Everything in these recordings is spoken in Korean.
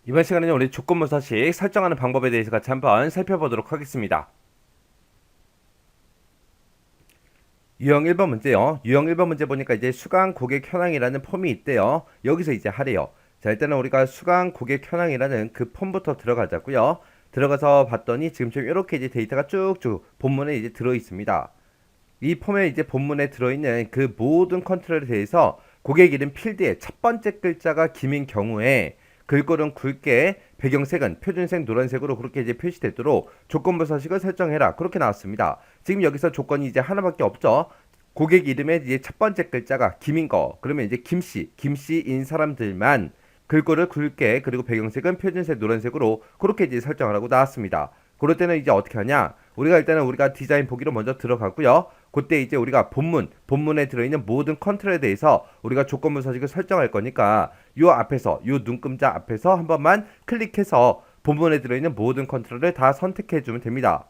이번 시간에는 우리 조건부 서식 설정하는 방법에 대해서 같이 한번 살펴보도록 하겠습니다. 유형 1번 문제요. 유형 1번 문제 보니까 이제 수강 고객 현황이라는 폼이 있대요. 여기서 이제 하래요. 자, 일단은 우리가 수강 고객 현황이라는 그 폼부터 들어가자고요. 들어가서 봤더니 지금처럼 이렇게 이제 데이터가 쭉쭉 본문에 이제 들어 있습니다. 이 폼에 이제 본문에 들어있는 그 모든 컨트롤에 대해서 고객 이름 필드의 첫 번째 글자가 김인 경우에 글꼴은 굵게 배경색은 표준색 노란색으로 그렇게 이제 표시되도록 조건부 서식을 설정해라. 그렇게 나왔습니다. 지금 여기서 조건이 이제 하나밖에 없죠. 고객 이름의 이제 첫 번째 글자가 김인 거. 그러면 이제 김씨인 사람들만 글꼴을 굵게 그리고 배경색은 표준색 노란색으로 그렇게 이제 설정하라고 나왔습니다. 그럴 때는 이제 어떻게 하냐? 우리가 디자인 보기로 먼저 들어가고요. 그때 이제 우리가 본문에 들어있는 모든 컨트롤에 대해서 우리가 조건부 서식을 설정할 거니까 요 앞에서 요 눈금자 앞에서 한 번만 클릭해서 본문에 들어있는 모든 컨트롤을 다 선택해 주면 됩니다.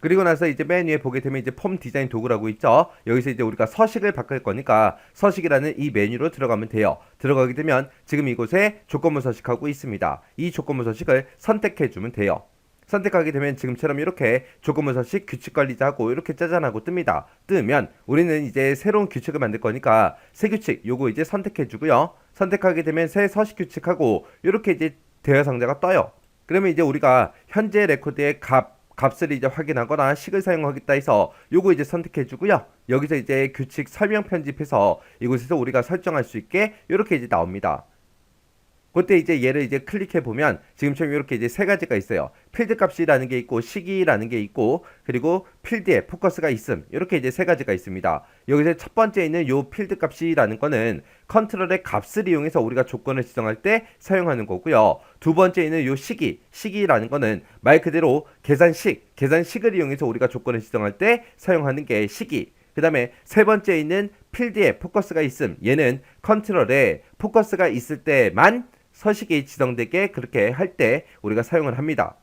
그리고 나서 이제 맨 위에 보게 되면 이제 폼 디자인 도구라고 있죠. 여기서 이제 우리가 서식을 바꿀 거니까 서식이라는 이 메뉴로 들어가면 돼요. 들어가게 되면 지금 이곳에 조건부 서식하고 있습니다. 이 조건부 서식을 선택해 주면 돼요. 선택하게 되면 지금처럼 이렇게 조건부 서식 규칙 관리자하고 이렇게 짜잔하고 뜹니다. 뜨면 우리는 이제 새로운 규칙을 만들 거니까 새 규칙 요거 이제 선택해 주고요. 선택하게 되면 새 서식 규칙하고 이렇게 이제 대화 상자가 떠요. 그러면 이제 우리가 현재 레코드의 값을 이제 확인하거나 식을 사용하겠다 해서 요거 이제 선택해 주고요. 여기서 이제 규칙 설명 편집해서 이곳에서 우리가 설정할 수 있게 이렇게 이제 나옵니다. 그때 이제 얘를 이제 클릭해 보면 지금처럼 이렇게 이제 세 가지가 있어요. 필드 값이라는 게 있고 시기라는 게 있고 그리고 필드에 포커스가 있음 이렇게 이제 세 가지가 있습니다. 여기서 첫 번째 있는 요 필드 값이라는 거는 컨트롤의 값을 이용해서 우리가 조건을 지정할 때 사용하는 거고요. 두 번째 있는 요 시기라는 거는 말 그대로 계산식을 이용해서 우리가 조건을 지정할 때 사용하는 게 시기. 그 다음에 세 번째 있는 필드에 포커스가 있음. 얘는 컨트롤에 포커스가 있을 때만 서식이 지정되게 그렇게 할 때 우리가 사용을 합니다.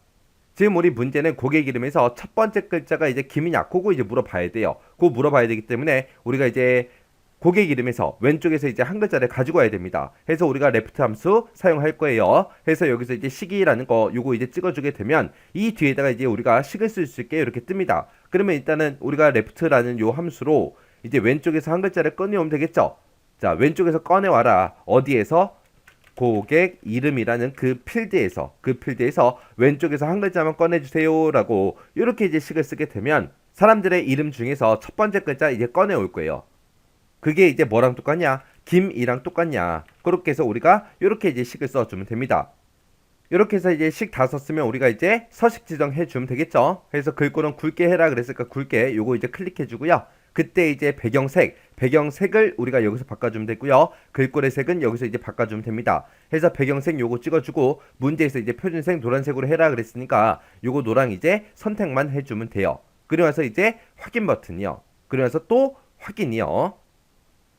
지금 우리 문제는 고객 이름에서 첫 번째 글자가 이제 김이냐 그거 이제 물어봐야 돼요. 그거 물어봐야 되기 때문에 우리가 이제 고객 이름에서 왼쪽에서 이제 한 글자를 가지고 와야 됩니다. 해서 우리가 레프트 함수 사용할 거예요. 해서 여기서 이제 시기라는 거 요거 이제 찍어주게 되면 이 뒤에다가 이제 우리가 식을 쓸 수 있게 이렇게 뜹니다. 그러면 일단은 우리가 레프트라는 요 함수로 이제 왼쪽에서 한 글자를 꺼내오면 되겠죠. 자, 왼쪽에서 꺼내와라. 어디에서? 고객 이름이라는 그 필드에서 왼쪽에서 한 글자만 꺼내주세요라고 이렇게 이제 식을 쓰게 되면 사람들의 이름 중에서 첫 번째 글자 이제 꺼내올 거예요. 그게 이제 뭐랑 똑같냐? 김이랑 똑같냐? 그렇게 해서 우리가 이렇게 이제 식을 써주면 됩니다. 이렇게 해서 이제 식 다 썼으면 우리가 이제 서식 지정해 주면 되겠죠. 그래서 글꼴은 굵게 해라 그랬으니까 굵게 요거 이제 클릭해 주고요. 그때 이제 배경색을 우리가 여기서 바꿔주면 되고요. 글꼴의 색은 여기서 이제 바꿔주면 됩니다. 해서 배경색 요거 찍어주고 문제에서 이제 표준색 노란색으로 해라 그랬으니까 요거 노랑 이제 선택만 해주면 돼요. 그리고 나서 이제 확인 버튼이요. 그리고 나서 또 확인이요.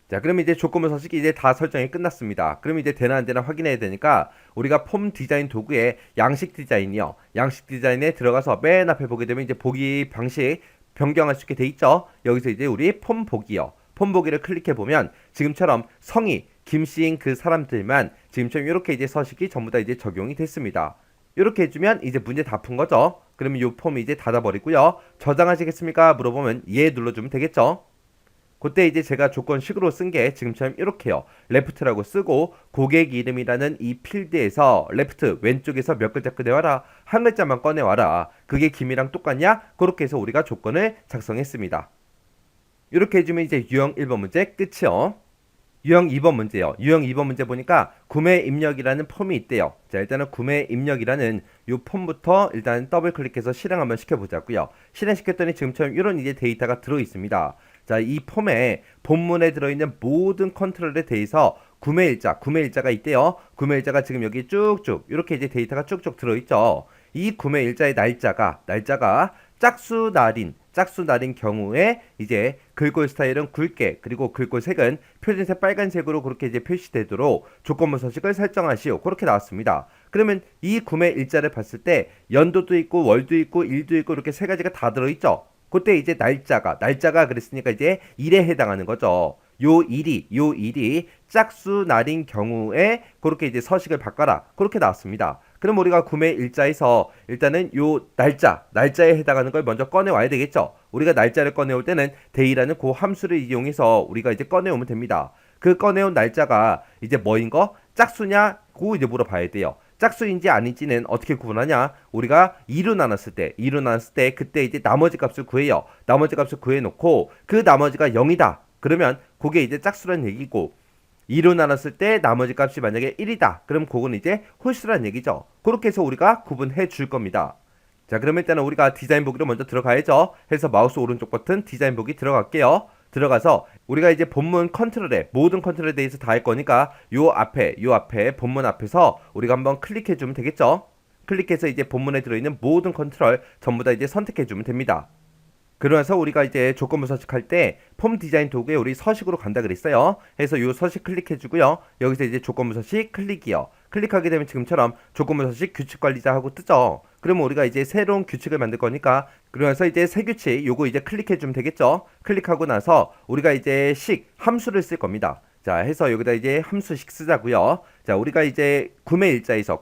자, 그럼 이제 조건부 서식이 이제 다 설정이 끝났습니다. 그럼 이제 되나 안 되나 확인해야 되니까 우리가 폼 디자인 도구에 양식 디자인이요. 양식 디자인에 들어가서 맨 앞에 보게 되면 이제 보기 방식 변경할 수 있게 돼 있죠. 여기서 이제 우리 폼 보기요. 폼 보기를 클릭해 보면 지금처럼 성이 김씨인 그 사람들만 지금처럼 이렇게 이제 서식이 전부 다 이제 적용이 됐습니다. 이렇게 해주면 이제 문제 다 푼 거죠. 그러면 이 폼이 이제 닫아버리고요. 저장하시겠습니까? 물어보면 예 눌러주면 되겠죠. 그때 이제 제가 조건식으로 쓴 게 지금처럼 이렇게요. 레프트라고 쓰고 고객 이름이라는 이 필드에서 레프트 왼쪽에서 몇 글자 꺼내와라. 한 글자만 꺼내와라. 그게 김이랑 똑같냐? 그렇게 해서 우리가 조건을 작성했습니다. 이렇게 해주면 이제 유형 1번 문제 끝이요. 유형 2번 문제요. 유형 2번 문제 보니까 구매 입력이라는 폼이 있대요. 자, 일단은 구매 입력이라는 이 폼부터 일단 더블 클릭해서 실행 한번 시켜보자고요. 실행시켰더니 지금처럼 이런 이제 데이터가 들어 있습니다. 자, 이 폼에 본문에 들어있는 모든 컨트롤에 대해서 구매일자가 있대요. 구매일자가 지금 여기 쭉쭉 이렇게 이제 데이터가 쭉쭉 들어있죠. 이 구매일자의 날짜가 짝수날인 경우에 이제 글꼴 스타일은 굵게 그리고 글꼴 색은 표준색 빨간색으로 그렇게 이제 표시되도록 조건부 서식을 설정하시오. 그렇게 나왔습니다. 그러면 이 구매 일자를 봤을 때 연도도 있고 월도 있고 일도 있고 이렇게 세 가지가 다 들어있죠. 그때 이제 날짜가 그랬으니까 이제 일에 해당하는 거죠. 요 일이 짝수 날인 경우에 그렇게 이제 서식을 바꿔라. 그렇게 나왔습니다. 그럼 우리가 구매 일자에서 일단은 요 날짜에 해당하는 걸 먼저 꺼내 와야 되겠죠. 우리가 날짜를 꺼내 올 때는 day라는 그 함수를 이용해서 우리가 이제 꺼내 오면 됩니다. 그 꺼내온 날짜가 이제 뭐인 거? 짝수냐? 그거 이제 물어봐야 돼요. 짝수인지 아닌지는 어떻게 구분하냐? 우리가 2로 나눴을 때 그때 이제 나머지 값을 구해요. 나머지 값을 구해 놓고 그 나머지가 0이다. 그러면 그게 이제 짝수란 얘기고 2로 나눴을 때 나머지 값이 만약에 1이다. 그럼 그건 이제 홀수란 얘기죠. 그렇게 해서 우리가 구분해 줄 겁니다. 자, 그러면 일단은 우리가 디자인 보기로 먼저 들어가야죠. 해서 마우스 오른쪽 버튼 디자인 보기 들어갈게요. 들어가서 우리가 이제 본문 컨트롤에 모든 컨트롤에 대해서 다 할 거니까 요 앞에 본문 앞에서 우리가 한번 클릭해 주면 되겠죠. 클릭해서 이제 본문에 들어있는 모든 컨트롤 전부 다 이제 선택해 주면 됩니다. 그러면서 우리가 이제 조건부 서식할 때 폼 디자인 도구에 우리 서식으로 간다 그랬어요. 해서 요 서식 클릭해 주고요. 여기서 이제 조건부 서식 클릭이요. 클릭하게 되면 지금처럼 조건부 서식 규칙 관리자 하고 뜨죠. 그러면 우리가 이제 새로운 규칙을 만들 거니까 그러면서 이제 새 규칙 요거 이제 클릭해 주면 되겠죠. 클릭하고 나서 우리가 이제 함수를 쓸 겁니다. 자, 해서 여기다 이제 함수식 쓰자고요. 자, 우리가 이제 구매 일자에서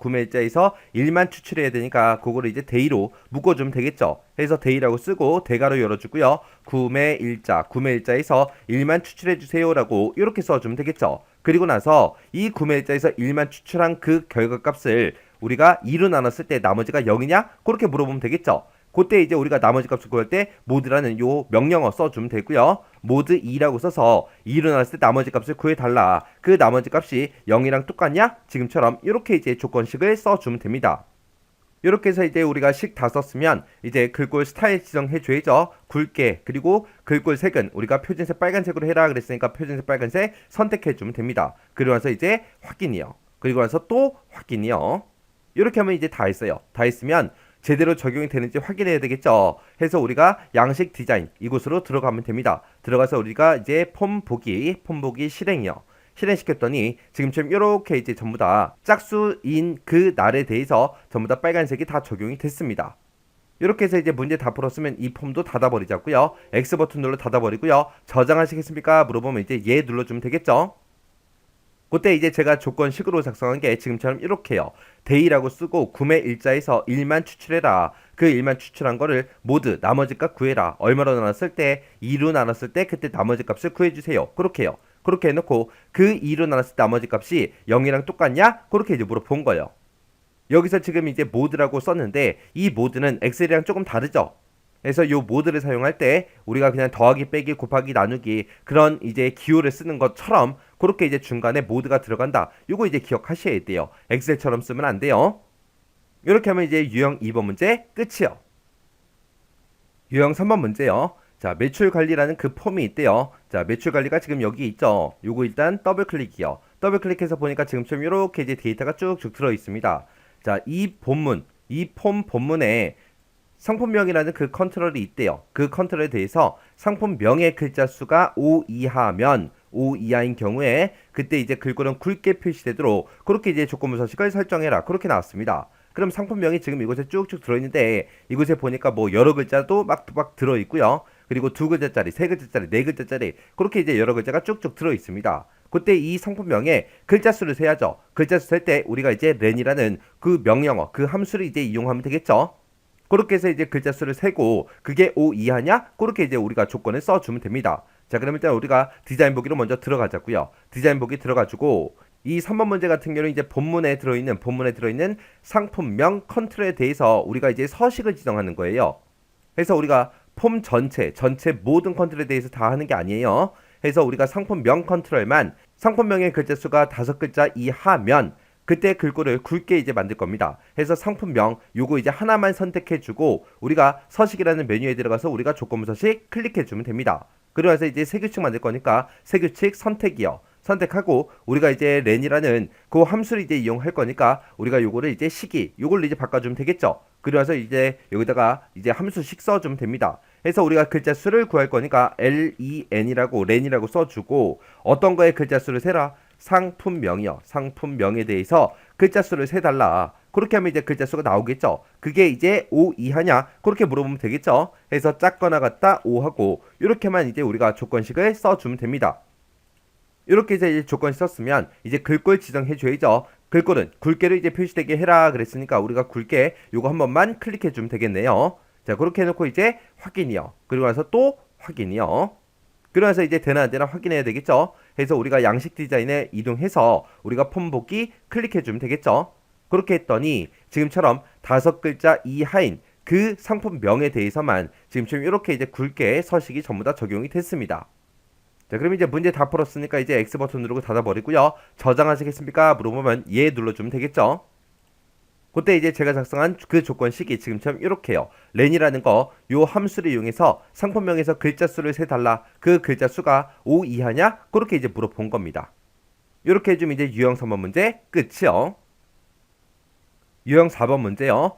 1만 추출해야 되니까 그거를 이제 day로 묶어주면 되겠죠. 해서 day라고 쓰고 대괄호 열어주고요. 구매 일자에서 1만 추출해 주세요라고 이렇게 써주면 되겠죠. 그리고 나서 이 구매 일자에서 1만 추출한 그 결과값을 우리가 2로 나눴을 때 나머지가 0이냐? 그렇게 물어보면 되겠죠. 그때 이제 우리가 나머지 값을 구할 때 모드라는 요 명령어 써주면 되고요. 모드 2라고 써서 2로 나눴을 때 나머지 값을 구해달라. 그 나머지 값이 0이랑 똑같냐? 지금처럼 이렇게 이제 조건식을 써주면 됩니다. 이렇게 해서 이제 우리가 식 다 썼으면 이제 글꼴 스타일 지정해줘야죠. 굵게 그리고 글꼴 색은 우리가 표준색 빨간색으로 해라 그랬으니까 표준색 빨간색 선택해주면 됩니다. 그리고 나서 이제 확인이요. 그리고 나서 또 확인이요. 이렇게 하면 이제 다 했어요. 다 했으면 제대로 적용이 되는지 확인해야 되겠죠. 해서 우리가 양식 디자인 이곳으로 들어가면 됩니다. 들어가서 우리가 이제 폼 보기 실행이요. 실행시켰더니 지금처럼 이렇게 이제 전부 다 짝수인 그 날에 대해서 전부 다 빨간색이 다 적용이 됐습니다. 이렇게 해서 이제 문제 다 풀었으면 이 폼도 닫아버리자고요. X 버튼 눌러 닫아버리고요. 저장하시겠습니까? 물어보면 이제 예 눌러주면 되겠죠. 그때 이제 제가 조건식으로 작성한 게 지금처럼 이렇게요. day라고 쓰고 구매 일자에서 1만 추출해라. 그 1만 추출한 거를 모두 나머지 값 구해라. 얼마로 나눴을 때 2로 나눴을 때 그때 나머지 값을 구해주세요. 그렇게요. 그렇게 해놓고 그 2로 나눴을 때 나머지 값이 0이랑 똑같냐? 그렇게 이제 물어본 거예요. 여기서 지금 이제 모드라고 썼는데 이 모드는 엑셀이랑 조금 다르죠. 그래서 이 모드를 사용할 때 우리가 그냥 더하기 빼기 곱하기 나누기 그런 이제 기호를 쓰는 것처럼 그렇게 이제 중간에 모드가 들어간다. 요거 이제 기억하셔야 돼요. 엑셀처럼 쓰면 안 돼요. 이렇게 하면 이제 유형 2번 문제 끝이요. 유형 3번 문제요. 자, 매출 관리라는 그 폼이 있대요. 자, 매출 관리가 지금 여기 있죠. 요거 일단 더블 클릭이요. 더블 클릭해서 보니까 지금처럼 이렇게 이제 데이터가 쭉쭉 들어 있습니다. 자, 이 폼 본문에 상품명이라는 그 컨트롤이 있대요. 그 컨트롤에 대해서 상품명의 글자 수가 5 이하면 5 이하인 경우에 그때 이제 글꼴은 굵게 표시되도록 그렇게 이제 조건부 서식을 설정해라. 그렇게 나왔습니다. 그럼 상품명이 지금 이곳에 쭉쭉 들어있는데 이곳에 보니까 뭐 여러 글자도 막 들어있고요. 그리고 두 글자짜리, 세 글자짜리, 네 글자짜리 그렇게 이제 여러 글자가 쭉쭉 들어있습니다. 그때 이 상품명에 글자 수를 세야죠. 글자 수 셀 때 우리가 이제 렌이라는 그 명령어, 그 함수를 이제 이용하면 되겠죠. 그렇게 해서 이제 글자 수를 세고 그게 5 이하냐? 그렇게 이제 우리가 조건을 써주면 됩니다. 자, 그러면 일단 우리가 디자인 보기로 먼저 들어가자고요. 디자인 보기 들어가지고 이 3번 문제 같은 경우는 이제 본문에 들어있는 상품명 컨트롤에 대해서 우리가 이제 서식을 지정하는 거예요. 그래서 우리가 폼 전체 모든 컨트롤에 대해서 다 하는 게 아니에요. 해서 우리가 상품명 컨트롤만 상품명의 글자 수가 5글자 이하면 그때 글꼴을 굵게 이제 만들 겁니다. 해서 상품명 요거 이제 하나만 선택해주고 우리가 서식이라는 메뉴에 들어가서 우리가 조건부 서식 클릭해주면 됩니다. 그러면서 이제 새 규칙 만들 거니까 새 규칙 선택이요. 선택하고 우리가 이제 렌이라는 그 함수를 이제 이용할 거니까 우리가 요거를 이제 시기 요걸로 이제 바꿔주면 되겠죠. 그래서 이제 여기다가 이제 함수식 써주면 됩니다. 해서 우리가 글자 수를 구할 거니까 렌이라고 써주고 어떤 거에 글자 수를 세라? 상품명이요. 상품명에 대해서 글자 수를 세달라. 그렇게 하면 이제 글자 수가 나오겠죠. 그게 이제 5 이하냐? 그렇게 물어보면 되겠죠. 해서 작거나 같다 5하고 이렇게만 이제 우리가 조건식을 써주면 됩니다. 이렇게 이제 조건 썼으면 이제 글꼴 지정해 줘야죠. 글꼴은 굵게로 이제 표시되게 해라 그랬으니까 우리가 굵게 요거 한 번만 클릭해 주면 되겠네요. 자, 그렇게 해놓고 이제 확인이요. 그리고 나서 또 확인이요. 그러고 나서 이제 되나 안 되나 확인해야 되겠죠. 해서 우리가 양식 디자인에 이동해서 우리가 폼 보기 클릭해 주면 되겠죠. 그렇게 했더니 지금처럼 5글자 이하인 그 상품명에 대해서만 지금처럼 이렇게 이제 굵게 서식이 전부 다 적용이 됐습니다. 자, 그럼 이제 문제 다 풀었으니까 이제 X 버튼 누르고 닫아버리고요. 저장하시겠습니까? 물어보면 예 눌러주면 되겠죠. 그때 이제 제가 작성한 그 조건식이 지금처럼 이렇게요. 렌이라는 거 요 함수를 이용해서 상품명에서 글자 수를 세달라. 그 글자 수가 5 이하냐? 그렇게 이제 물어본 겁니다. 이렇게 해주면 이제 유형 3번 문제 끝이요. 유형 4번 문제요.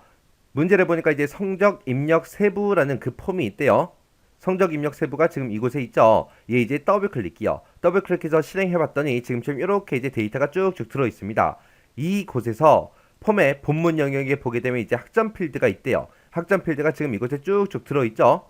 문제를 보니까 이제 성적 입력 세부라는 그 폼이 있대요. 성적 입력 세부가 지금 이곳에 있죠. 얘 이제 더블 클릭이요. 더블 클릭해서 실행해봤더니 지금처럼 이렇게 이제 데이터가 쭉쭉 들어 있습니다. 이곳에서 폼의 본문 영역에 보게 되면 이제 학점 필드가 있대요. 학점 필드가 지금 이곳에 쭉쭉 들어 있죠.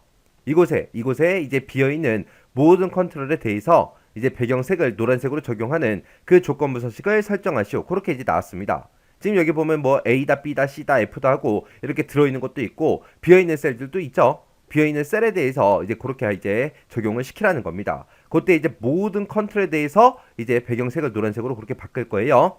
이곳에 이제 비어 있는 모든 컨트롤에 대해서 이제 배경색을 노란색으로 적용하는 그 조건부 서식을 설정하시오. 그렇게 이제 나왔습니다. 지금 여기 보면 뭐 A다, B다, C다, F다 하고 이렇게 들어있는 것도 있고 비어있는 셀들도 있죠. 비어있는 셀에 대해서 이제 그렇게 이제 적용을 시키라는 겁니다. 그때 이제 모든 컨트롤에 대해서 이제 배경색을 노란색으로 그렇게 바꿀 거예요.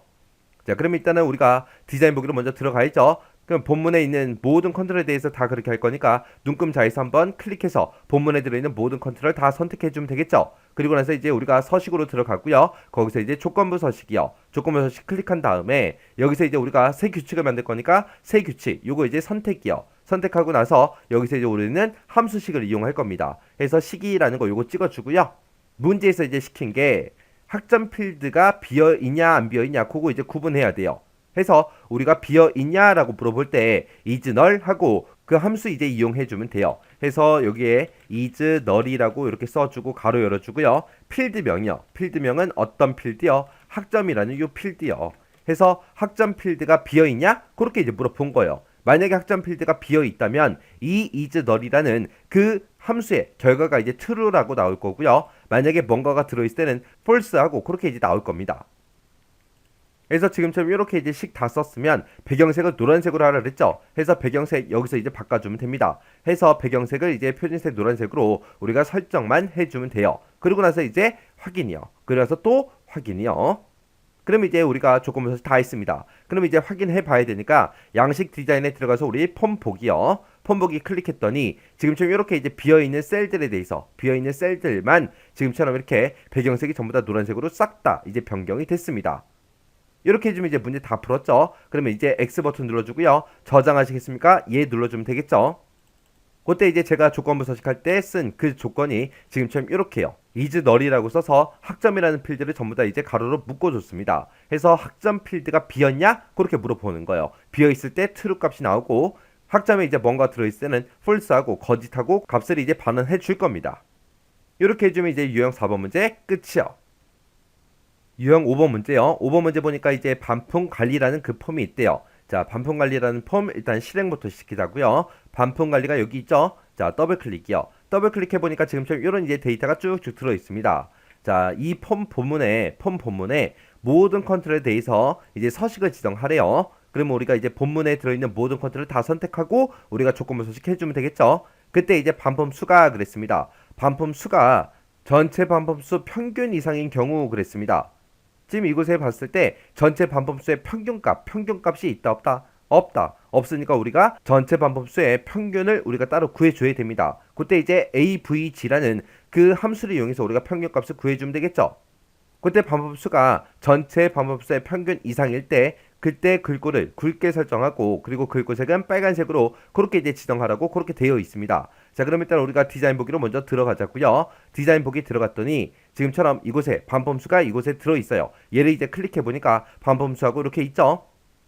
자, 그럼 일단은 우리가 디자인 보기로 먼저 들어가야죠. 그럼 본문에 있는 모든 컨트롤에 대해서 다 그렇게 할 거니까 눈금 좌에서 한번 클릭해서 본문에 들어있는 모든 컨트롤 다 선택해 주면 되겠죠. 그리고 나서 이제 우리가 서식으로 들어가고요. 거기서 이제 조건부 서식이요. 조건부 서식 클릭한 다음에 여기서 이제 우리가 새 규칙을 만들 거니까 새 규칙 요거 이제 선택이요. 선택하고 나서 여기서 이제 우리는 함수식을 이용할 겁니다. 해서 식이라는 거 요거 찍어주고요. 문제에서 이제 시킨 게 학점 필드가 비어 있냐 안 비어 있냐 그거 이제 구분해야 돼요. 해서 우리가 비어 있냐라고 물어볼 때 is null 하고 그 함수 이제 이용해 주면 돼요. 해서 여기에 is null이라고 이렇게 써주고 가로 열어주고요. 필드명이요. 필드명은 어떤 필드요? 학점이라는 요 필드요. 해서 학점 필드가 비어 있냐? 그렇게 이제 물어본 거예요. 만약에 학점 필드가 비어 있다면 이 is null이라는 그 함수의 결과가 이제 true라고 나올 거고요. 만약에 뭔가가 들어있을 때는 false하고 그렇게 이제 나올 겁니다. 그래서 지금처럼 이렇게 이제 식 다 썼으면 배경색을 노란색으로 하라 그랬죠. 해서 배경색 여기서 이제 바꿔주면 됩니다. 해서 배경색을 이제 표준색 노란색으로 우리가 설정만 해주면 돼요. 그리고 나서 이제 확인이요. 그래서 또 확인이요. 그럼 이제 우리가 조건부 서식 다 했습니다. 그럼 이제 확인해 봐야 되니까 양식 디자인에 들어가서 우리 폼 보기요. 폼 보기 클릭했더니 지금처럼 이렇게 이제 비어있는 셀들에 대해서 비어있는 셀들만 지금처럼 이렇게 배경색이 전부 다 노란색으로 싹 다 이제 변경이 됐습니다. 이렇게 해주면 이제 문제 다 풀었죠. 그러면 이제 X 버튼 눌러주고요. 저장하시겠습니까? 예 눌러주면 되겠죠. 그때 이제 제가 조건부 서식할 때 쓴 그 조건이 지금처럼 이렇게요. is null이라고 써서 학점이라는 필드를 전부 다 이제 가로로 묶어줬습니다. 해서 학점 필드가 비었냐? 그렇게 물어보는 거예요. 비어있을 때 true 값이 나오고 학점에 이제 뭔가 들어있을 때는 false하고 거짓하고 값을 이제 반환해 줄 겁니다. 이렇게 해주면 이제 유형 4번 문제 끝이요. 유형 5번 문제요. 5번 문제 보니까 이제 반품 관리라는 그 폼이 있대요. 자, 반품 관리라는 폼 일단 실행부터 시키자고요. 반품 관리가 여기 있죠. 자, 더블 클릭이요. 더블 클릭해 보니까 지금처럼 이런 이제 데이터가 쭉쭉 들어 있습니다. 자, 이 폼 본문에 모든 컨트롤에 대해서 이제 서식을 지정하래요. 그러면 우리가 이제 본문에 들어있는 모든 컨트롤을 다 선택하고 우리가 조건부 서식 해주면 되겠죠. 그때 이제 반품 수가 그랬습니다. 반품 수가 전체 반품 수 평균 이상인 경우 그랬습니다. 지금 이곳에 봤을 때 전체 반품수의 평균값이 있다 없다? 없다. 없으니까 우리가 전체 반품수의 평균을 우리가 따로 구해줘야 됩니다. 그때 이제 avg라는 그 함수를 이용해서 우리가 평균값을 구해주면 되겠죠. 그때 반품수가 전체 반품수의 평균 이상일 때 그때 글꼴을 굵게 설정하고 그리고 글꼴색은 빨간색으로 그렇게 이제 지정하라고 그렇게 되어 있습니다. 자, 그럼 일단 우리가 디자인 보기로 먼저 들어가자고요. 디자인 보기 들어갔더니 지금처럼 이곳에 반품수가 이곳에 들어있어요. 얘를 이제 클릭해 보니까 반품수하고 이렇게 있죠.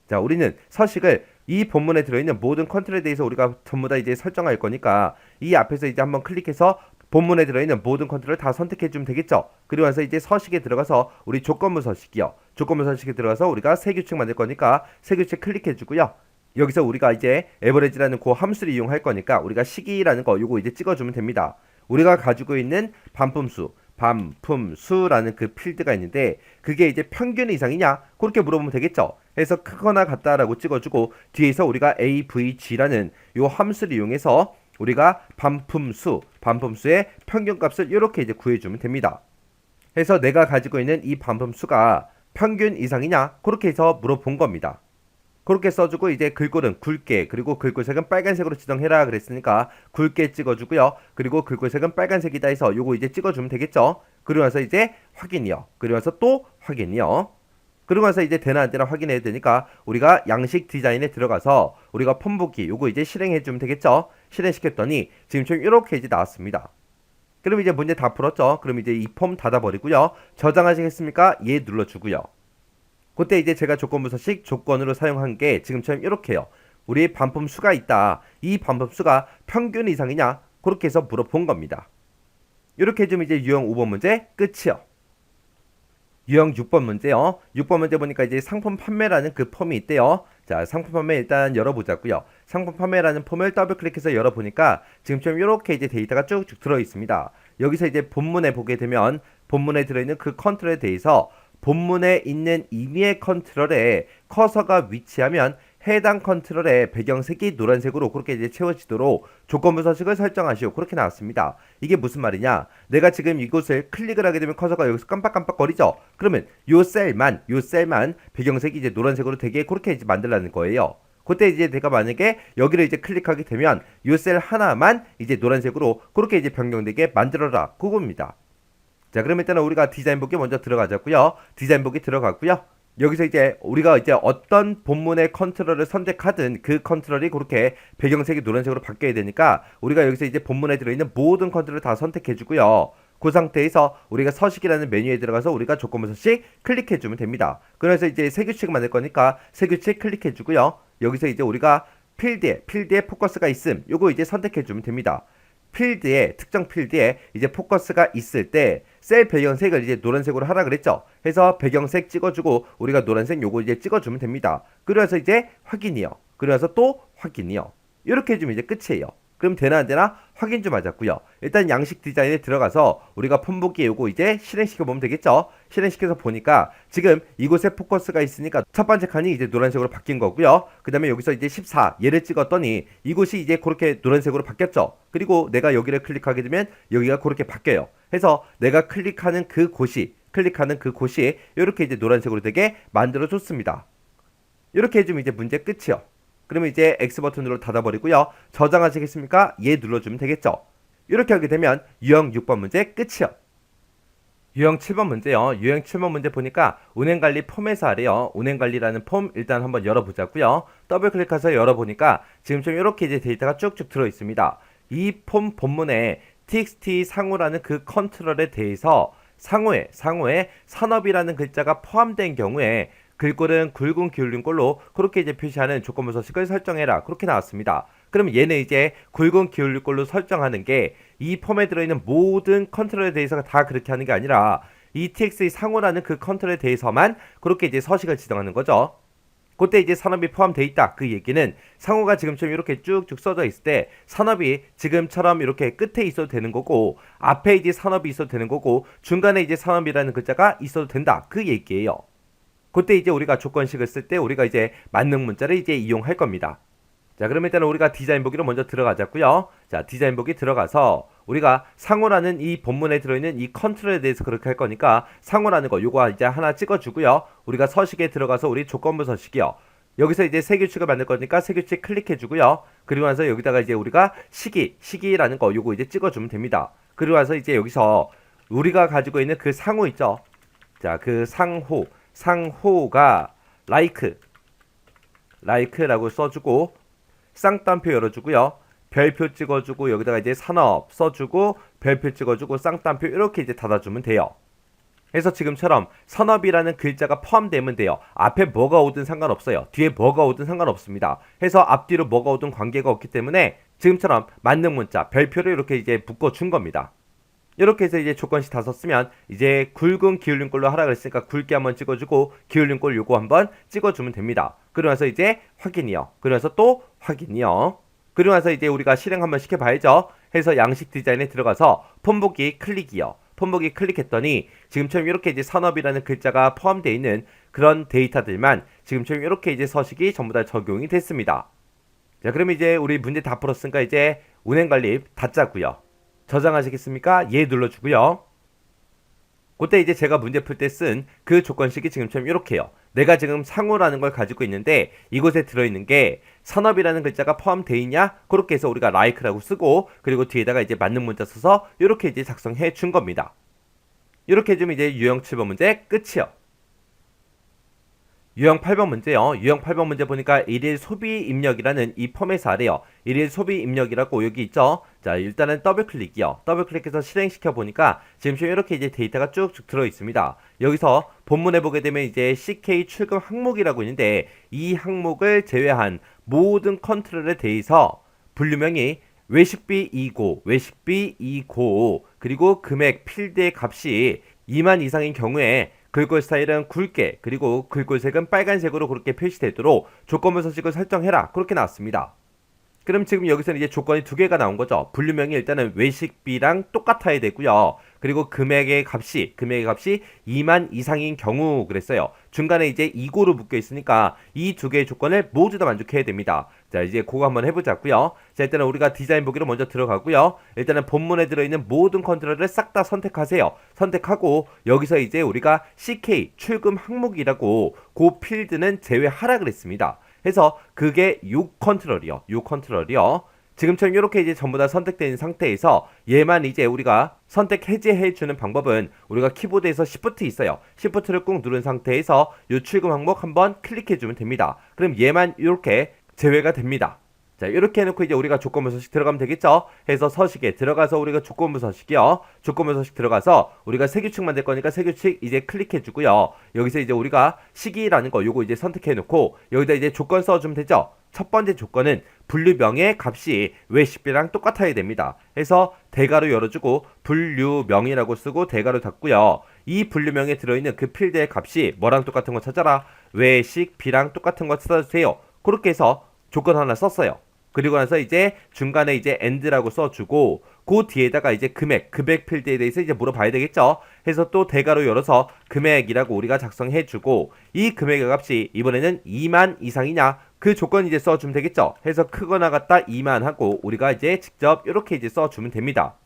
자, 우리는 서식을 이 본문에 들어있는 모든 컨트롤에 대해서 우리가 전부 다 이제 설정할 거니까 이 앞에서 이제 한번 클릭해서 본문에 들어있는 모든 컨트롤을 다 선택해주면 되겠죠. 그리고 나서 이제 서식에 들어가서 우리 조건부 서식이요. 조건부 서식에 들어가서 우리가 새 규칙 만들 거니까 새 규칙 클릭해주고요. 여기서 우리가 이제 에버리지라는 그 함수를 이용할 거니까 우리가 시기라는 거 요거 이제 찍어주면 됩니다. 우리가 가지고 있는 반품수 반품수라는 그 필드가 있는데 그게 이제 평균 이상이냐? 그렇게 물어보면 되겠죠. 해서 크거나 같다라고 찍어주고 뒤에서 우리가 avg라는 요 함수를 이용해서 우리가 반품수의 평균값을 이렇게 이제 구해주면 됩니다. 해서 내가 가지고 있는 이 반품수가 평균 이상이냐? 그렇게 해서 물어본 겁니다. 그렇게 써주고 이제 글꼴은 굵게 그리고 글꼴색은 빨간색으로 지정해라 그랬으니까 굵게 찍어주고요. 그리고 글꼴색은 빨간색이다 해서 요거 이제 찍어주면 되겠죠. 그리고 나서 이제 확인이요. 그리고 나서 또 확인이요. 그리고 나서 이제 되나 안 되나 확인해야 되니까 우리가 양식 디자인에 들어가서 우리가 폼 보기 요거 이제 실행해주면 되겠죠. 실행시켰더니 지금처럼 이렇게 이제 나왔습니다. 그럼 이제 문제 다 풀었죠. 그럼 이제 이 폼 닫아버리고요. 저장하시겠습니까? 예 눌러주고요. 그때 이제 제가 조건부서식 조건으로 사용한 게 지금처럼 이렇게요. 우리 반품 수가 있다. 이 반품 수가 평균 이상이냐? 그렇게 해서 물어본 겁니다. 이렇게 해주면 이제 유형 5번 문제 끝이요. 유형 6번 문제요. 6번 문제 보니까 이제 상품 판매라는 그 폼이 있대요. 자, 상품 판매 일단 열어보자고요. 상품 판매라는 폼을 더블 클릭해서 열어보니까 지금처럼 이렇게 이제 데이터가 쭉쭉 들어 있습니다. 여기서 이제 본문에 보게 되면 본문에 들어있는 그 컨트롤에 대해서 본문에 있는 임의의 컨트롤에 커서가 위치하면 해당 컨트롤의 배경색이 노란색으로 그렇게 이제 채워지도록 조건부 서식을 설정하시오. 그렇게 나왔습니다. 이게 무슨 말이냐? 내가 지금 이곳을 클릭을 하게 되면 커서가 여기서 깜빡깜빡거리죠? 그러면 요 셀만 배경색이 이제 노란색으로 되게 그렇게 이제 만들라는 거예요. 그때 이제 내가 만약에 여기를 이제 클릭하게 되면 요 셀 하나만 이제 노란색으로 그렇게 이제 변경되게 만들어라. 그겁니다. 자, 그럼 일단은 우리가 디자인 보기 먼저 들어가자고요. 디자인 보기 들어가고요. 여기서 이제 우리가 이제 어떤 본문의 컨트롤을 선택하든 그 컨트롤이 그렇게 배경색이 노란색으로 바뀌어야 되니까 우리가 여기서 이제 본문에 들어있는 모든 컨트롤을 다 선택해주고요. 그 상태에서 우리가 서식이라는 메뉴에 들어가서 우리가 조건부 서식 클릭해주면 됩니다. 그래서 이제 새 규칙 만들 거니까 새 규칙 클릭해주고요. 여기서 이제 우리가 필드에 포커스가 있음. 요거 이제 선택해주면 됩니다. 특정 필드에 이제 포커스가 있을 때 셀 배경색을 이제 노란색으로 하라 그랬죠. 해서 배경색 찍어주고 우리가 노란색 요거 이제 찍어주면 됩니다. 그래서 이제 확인이요. 그래서 또 확인이요. 이렇게 해주면 이제 끝이에요. 그럼 되나 안 되나 확인 좀 하자고요. 일단 양식 디자인에 들어가서 우리가 폼 보기에 요거 이제 실행시켜 보면 되겠죠. 실행시켜서 보니까 지금 이곳에 포커스가 있으니까 첫 번째 칸이 이제 노란색으로 바뀐 거고요. 그 다음에 여기서 이제 14 얘를 찍었더니 이곳이 이제 그렇게 노란색으로 바뀌었죠. 그리고 내가 여기를 클릭하게 되면 여기가 그렇게 바뀌어요. 해서 내가 클릭하는 그 곳이 이렇게 이제 노란색으로 되게 만들어 줬습니다. 이렇게 해주면 이제 문제 끝이요. 그러면 이제 X 버튼으로 닫아버리고요. 저장하시겠습니까? 예 눌러주면 되겠죠. 이렇게 하게 되면 유형 6번 문제 끝이요. 유형 7번 문제요. 유형 7번 문제 보니까 운행관리 폼에서 하래요. 운행관리라는 폼 일단 한번 열어보자고요. 더블 클릭해서 열어보니까 지금처럼 이렇게 이제 데이터가 쭉쭉 들어있습니다. 이 폼 본문에 txt 상호라는 그 컨트롤에 대해서 상호에 산업이라는 글자가 포함된 경우에 글꼴은 굵은 기울림꼴로 그렇게 이제 표시하는 조건부 서식을 설정해라. 그렇게 나왔습니다. 그럼 얘는 이제 굵은 기울림꼴로 설정하는 게 이 폼에 들어있는 모든 컨트롤에 대해서 다 그렇게 하는 게 아니라 이 tx의 상호라는 그 컨트롤에 대해서만 그렇게 이제 서식을 지정하는 거죠. 그때 이제 산업이 포함되어 있다. 그 얘기는 상호가 지금처럼 이렇게 쭉쭉 써져 있을 때 산업이 지금처럼 이렇게 끝에 있어도 되는 거고 앞에 이제 산업이 있어도 되는 거고 중간에 이제 산업이라는 글자가 있어도 된다. 그 얘기예요. 그때 이제 우리가 조건식을 쓸 때 우리가 이제 만능 문자를 이제 이용할 겁니다. 자, 그럼 일단은 우리가 디자인 보기로 먼저 들어가자고요. 자, 디자인 보기 들어가서 우리가 상호라는 이 본문에 들어있는 이 컨트롤에 대해서 그렇게 할 거니까 상호라는 거 요거 이제 하나 찍어주고요. 우리가 서식에 들어가서 우리 조건부 서식이요. 여기서 이제 새 규칙을 만들 거니까 새 규칙 클릭해주고요. 그리고 나서 여기다가 이제 우리가 시기라는 거 요거 이제 찍어주면 됩니다. 그리고 나서 이제 여기서 우리가 가지고 있는 그 상호 있죠. 자, 그 상호가 like라고 써주고 쌍따옴표 열어주고요. 별표 찍어주고 여기다가 이제 산업 써주고 별표 찍어주고 쌍따옴표 이렇게 이제 닫아주면 돼요. 그래서 지금처럼 산업이라는 글자가 포함되면 돼요. 앞에 뭐가 오든 상관없어요. 뒤에 뭐가 오든 상관없습니다. 해서 앞뒤로 뭐가 오든 관계가 없기 때문에 지금처럼 만능 문자 별표를 이렇게 이제 묶어준 겁니다. 이렇게 해서 이제 조건식 다 썼으면 이제 굵은 기울림꼴로 하라 그랬으니까 굵게 한번 찍어주고 기울림꼴 요거 한번 찍어주면 됩니다. 그러고 나서 이제 확인이요. 그러고 나서 또 확인이요. 그러고 나서 이제 우리가 실행 한번 시켜봐야죠. 해서 양식 디자인에 들어가서 폼 보기 클릭이요. 폰보기 클릭했더니 지금처럼 이렇게 이제 산업이라는 글자가 포함되어 있는 그런 데이터들만 지금처럼 이렇게 이제 서식이 전부 다 적용이 됐습니다. 자, 그럼 이제 우리 문제 다 풀었으니까 이제 운행관리 다 짰고요. 저장하시겠습니까? 예 눌러주고요. 그때 이제 제가 문제 풀 때 쓴 그 조건식이 지금처럼 이렇게요. 내가 지금 상호라는 걸 가지고 있는데 이곳에 들어있는 게 산업이라는 글자가 포함되어 있냐? 그렇게 해서 우리가 like라고 쓰고 그리고 뒤에다가 이제 맞는 문자 써서 이렇게 이제 작성해 준 겁니다. 이렇게 해주면 이제 유형 7번 문제 끝이요. 유형 8번 문제요. 유형 8번 문제 보니까 일일 소비 입력이라는 이 펌에서 아래요. 일일 소비 입력이라고 여기 있죠. 자, 일단은 더블 클릭이요. 더블 클릭해서 실행시켜 보니까 지금 이렇게 이제 데이터가 쭉쭉 들어 있습니다. 여기서 본문에 보게 되면 이제 CK 출금 항목이라고 있는데 이 항목을 제외한 모든 컨트롤에 대해서 분류명이 외식비 2고, 외식비 2고, 그리고 금액 필드의 값이 2만 이상인 경우에 글꼴 스타일은 굵게 그리고 글꼴색은 빨간색으로 그렇게 표시되도록 조건부 서식을 설정해라. 그렇게 나왔습니다. 그럼 지금 여기서는 이제 조건이 두 개가 나온 거죠. 분류명이 일단은 외식비랑 똑같아야 되고요. 그리고 금액의 값이 2만 이상인 경우 그랬어요. 중간에 이제 이고로 묶여 있으니까 이 두 개의 조건을 모두 다 만족해야 됩니다. 자, 이제 그거 한번 해보자고요. 자, 일단은 우리가 디자인 보기로 먼저 들어가고요. 일단은 본문에 들어있는 모든 컨트롤을 싹 다 선택하세요. 선택하고 여기서 이제 우리가 CK 출금 항목이라고 그 필드는 제외하라 그랬습니다. 해서 그게 요 컨트롤이요. 지금처럼 이렇게 이제 전부 다 선택된 상태에서 얘만 이제 우리가 선택 해제해 주는 방법은 우리가 키보드에서 Shift 있어요. Shift를 꾹 누른 상태에서 요 출금 항목 한번 클릭해 주면 됩니다. 그럼 얘만 이렇게 제외가 됩니다. 자, 이렇게 해놓고 이제 우리가 조건부 서식 들어가면 되겠죠? 해서 서식에 들어가서 우리가 조건부 서식이요. 조건부 서식 들어가서 우리가 세 규칙 만들 거니까 세 규칙 이제 클릭해 주고요. 여기서 이제 우리가 시기라는 거 요거 이제 선택해 놓고 여기다 이제 조건 써주면 되죠? 첫 번째 조건은 분류명의 값이 외식비랑 똑같아야 됩니다. 해서 대괄호 열어주고 분류명이라고 쓰고 대괄호 닫고요. 이 분류명에 들어있는 그 필드의 값이 뭐랑 똑같은 거 찾아라. 외식비랑 똑같은 거 찾아주세요. 그렇게 해서 조건 하나 썼어요. 그리고 나서 이제 중간에 이제 end라고 써주고 그 뒤에다가 이제 금액 필드에 대해서 이제 물어봐야 되겠죠. 해서 또 대괄호 열어서 금액이라고 우리가 작성해주고 이 금액의 값이 이번에는 2만 이상이냐 그 조건 이제 써주면 되겠죠. 해서 크거나 같다 2만 하고 우리가 이제 직접 이렇게 이제 써주면 됩니다.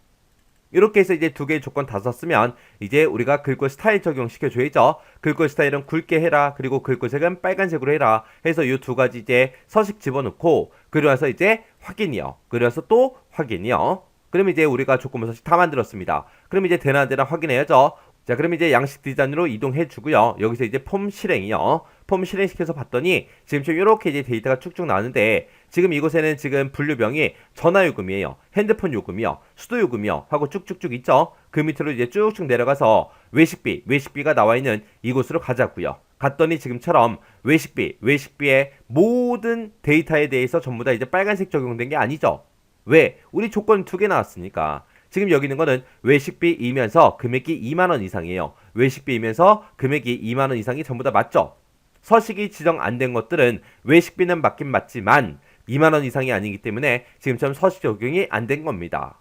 이렇게 해서 이제 두 개의 조건 다 썼으면 이제 우리가 글꼴 스타일 적용시켜 줘야죠. 글꼴 스타일은 굵게 해라. 그리고 글꼴색은 빨간색으로 해라. 해서 이 두 가지 이제 서식 집어넣고 그리고 나서 이제 확인이요. 그리고 나서 또 확인이요. 그럼 이제 우리가 조건부 서식 다 만들었습니다. 그럼 이제 되나 안 되나 확인해야죠. 자, 그럼 이제 양식 디자인으로 이동해 주고요. 여기서 이제 폼 실행이요. 폼 실행시켜서 봤더니 지금 좀 이렇게 이제 데이터가 쭉쭉 나오는데 지금 이곳에는 지금 분류명이 전화요금이에요. 핸드폰 요금이요. 수도요금이요. 하고 쭉쭉쭉 있죠. 그 밑으로 이제 쭉쭉 내려가서 외식비가 나와 있는 이곳으로 가자고요. 갔더니 지금처럼 외식비의 모든 데이터에 대해서 전부 다 이제 빨간색 적용된 게 아니죠. 왜? 우리 조건 두 개 나왔으니까. 지금 여기 있는 거는 외식비이면서 금액이 2만원 이상이에요. 외식비이면서 금액이 2만원 이상이 전부 다 맞죠? 서식이 지정 안 된 것들은 외식비는 맞긴 맞지만 2만원 이상이 아니기 때문에 지금처럼 서식 적용이 안 된 겁니다.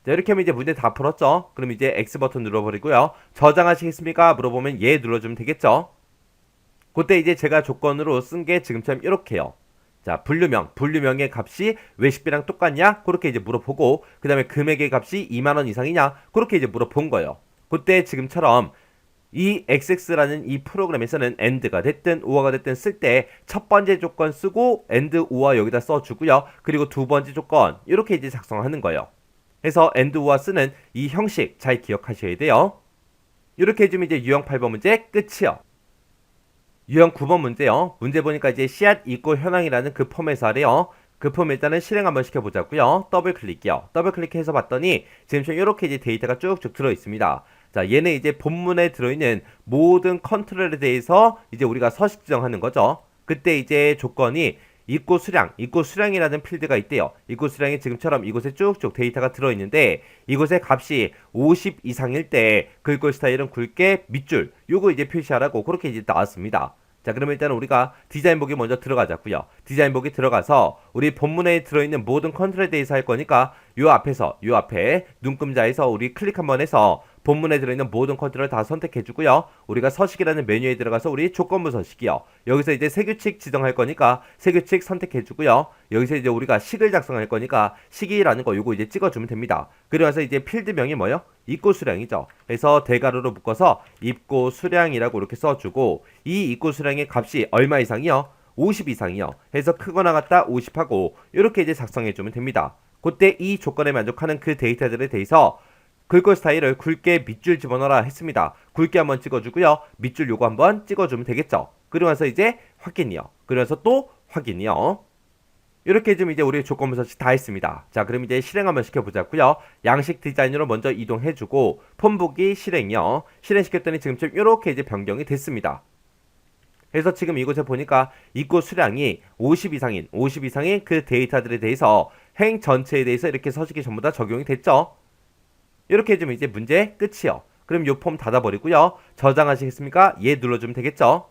자, 이렇게 하면 이제 문제 다 풀었죠? 그럼 이제 X 버튼 눌러버리고요. 저장하시겠습니까? 물어보면 예 눌러주면 되겠죠? 그때 이제 제가 조건으로 쓴 게 지금처럼 이렇게요. 자, 분류명의 값이 외식비랑 똑같냐? 그렇게 이제 물어보고, 그 다음에 금액의 값이 2만원 이상이냐? 그렇게 이제 물어본 거예요. 그때 지금처럼 이 XX라는 이 프로그램에서는 AND가 됐든 OR가 됐든 쓸 때 첫 번째 조건 쓰고 AND OR 여기다 써주고요. 그리고 두 번째 조건 이렇게 이제 작성하는 거예요. 해서 AND OR 쓰는 이 형식 잘 기억하셔야 돼요. 이렇게 해주면 이제 유형 8번 문제 끝이요. 유형 9번 문제요. 문제 보니까 이제 씨앗 있고 현황이라는 그 폼에서 하래요. 그 폼 일단은 실행 한번 시켜보자고요. 더블 클릭이요. 더블 클릭해서 봤더니 지금 이렇게 이제 데이터가 쭉쭉 들어 있습니다. 자, 얘는 이제 본문에 들어있는 모든 컨트롤에 대해서 이제 우리가 서식 지정하는 거죠. 그때 이제 조건이 입구 수량이라는 필드가 있대요. 입구 수량이 지금처럼 이곳에 쭉쭉 데이터가 들어있는데 이곳의 값이 50 이상일 때 글꼴 스타일은 굵게 밑줄 요거 이제 표시하라고 그렇게 이제 나왔습니다. 자, 그러면 일단 우리가 디자인 보기 먼저 들어가자고요. 디자인 보기 들어가서 우리 본문에 들어있는 모든 컨트롤에 대해서 할 거니까 요 앞에 눈금자에서 우리 클릭 한번 해서 본문에 들어있는 모든 쿼드를 다 선택해주고요. 우리가 서식이라는 메뉴에 들어가서 우리 조건부 서식이요. 여기서 이제 세규칙 지정할 거니까 세규칙 선택해주고요. 여기서 이제 우리가 식을 작성할 거니까 식이라는 거 요거 이제 찍어주면 됩니다. 그러면서 이제 필드명이 뭐요? 입고 수량이죠. 그래서 대괄호로 묶어서 입고 수량이라고 이렇게 써주고 이 입고 수량의 값이 얼마 이상이요? 50 이상이요. 해서 크거나 같다 50하고 이렇게 이제 작성해주면 됩니다. 그때 이 조건에 만족하는 그 데이터들에 대해서 글꼴 스타일을 굵게 밑줄 집어넣어라 했습니다. 굵게 한번 찍어주고요. 밑줄 요거 한번 찍어주면 되겠죠. 그러면서 이제 확인이요. 그러면서 또 확인이요. 이렇게 해주면 이제 우리 조건부 서식 다 했습니다. 자, 그럼 이제 실행 한번 시켜보자고요. 양식 디자인으로 먼저 이동해주고 폼 보기 실행이요. 실행시켰더니 지금쯤 이렇게 이제 변경이 됐습니다. 그래서 지금 이곳에 보니까 입고 수량이 50 이상인 그 데이터들에 대해서 행 전체에 대해서 이렇게 서식이 전부 다 적용이 됐죠. 이렇게 해주면 이제 문제 끝이요. 그럼 요 폼 닫아버리고요. 저장하시겠습니까? 예 눌러주면 되겠죠.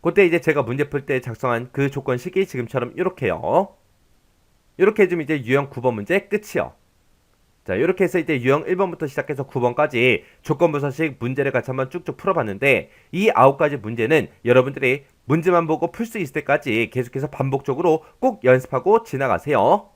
그때 이제 제가 문제 풀 때 작성한 그 조건식이 지금처럼 이렇게요. 이렇게 해주면 이제 유형 9번 문제 끝이요. 자, 이렇게 해서 이제 유형 1번부터 시작해서 9번까지 조건부 서식 문제를 같이 한번 쭉쭉 풀어봤는데 이 9가지 문제는 여러분들이 문제만 보고 풀 수 있을 때까지 계속해서 반복적으로 꼭 연습하고 지나가세요.